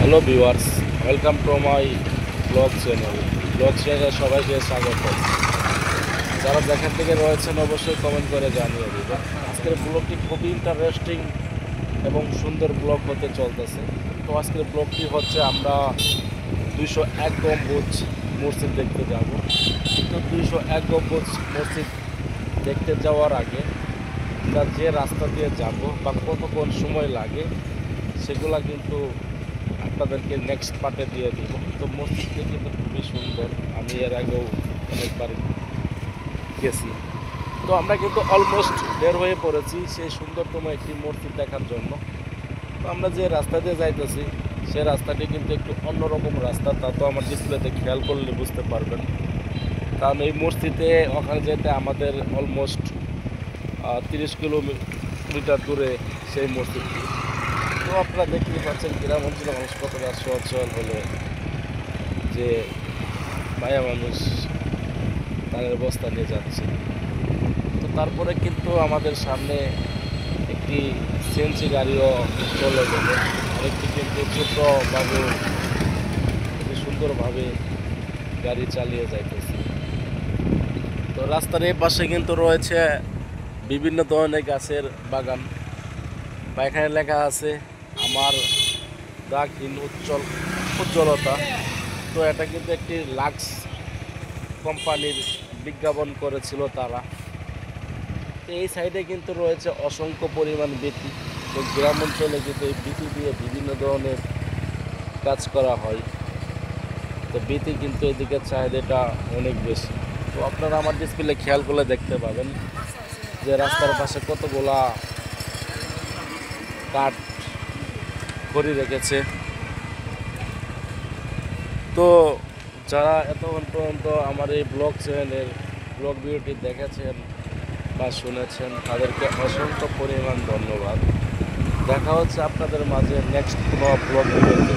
Hello viewers, welcome to my blog channel. Blog চ্যানেলে সবাইকে স্বাগত। যারা যেখান থেকে রয়েছেন অবশ্যই কমেন্ট করে জানিয়ে দেবেন। আজকের ব্লগটি খুবই ইন্টারেস্টিং এবং সুন্দর ব্লগ হতে চলতেছে। তো আজকের ব্লগটি হচ্ছে আমরা 201 গম্বুজ মসজিদ দেখতে যাব। তো 201 গম্বুজ মসজিদ দেখতে যাওয়ার আগে আমরা যে রাস্তা দিয়ে যাব বা কতক্ষণ সময় লাগে সেগুলা কিন্তু আপনাদেরকে নেক্সট পার্টে দিয়ে দিব। তো মসজিদটি কিন্তু খুবই সুন্দর, আমি এর আগেও অনেকবার গেছি। তো আমরা কিন্তু অলমোস্ট বের হয়ে পড়েছি সেই সুন্দরতম একটি মসজিদ দেখার জন্য। তো আমরা যে রাস্তা দিয়ে যাইতেছি সে রাস্তাটি কিন্তু একটু অন্যরকম রাস্তা, তা তো আমার ডিসপ্লেতে খেয়াল করলে বুঝতে পারবেন। কারণ এই মসজিদে ওখানে যেতে আমাদের অলমোস্ট 30 কিলোমিটার দূরে সেই মসজিদটি। তো আপনারা দেখতে পাচ্ছেন গ্রাম অঞ্চলে মানুষ কতটা সচল হলে যে মায়া মানুষ তাদের বস্তা নিয়ে যাচ্ছে। তো তারপরে কিন্তু আমাদের সামনে একটি সিএনজি গাড়িও চলে গেল, আরেকটি কিন্তু ছোট বাবু খুবই সুন্দরভাবে গাড়ি চালিয়ে যাইতেছে। তো রাস্তার এই পাশে কিন্তু রয়েছে বিভিন্ন ধরনের গাছের বাগান, বা এখানে লেখা আছে আমার দাগহীন উজ্জ্বলতা। তো এটা কিন্তু একটি লাক্স কোম্পানির বিজ্ঞাপন করেছিল তারা। তো এই সাইডে কিন্তু রয়েছে অসংখ্য পরিমাণ বিটি। তো গ্রাম অঞ্চলে কিন্তু এই বিটি দিয়ে বিভিন্ন ধরনের কাজ করা হয়। তো বিটি কিন্তু এদিকে চাহিদাটা অনেক বেশি। তো আপনারা আমার ডিসপ্লে খেয়াল করলে দেখতে পাবেন যে রাস্তার পাশে কতগুলা কাঠ করে রেখেছে। তো যারা এতক্ষণ পর্যন্ত আমার এই ব্লগ চ্যানেলের ব্লগ ভিডিওটি দেখেছেন বা শুনেছেন তাদেরকে অসংখ্য পরিমাণ ধন্যবাদ। দেখা হচ্ছে আপনাদের মাঝে নেক্সট কোনো ব্লগ ভিডিওতে।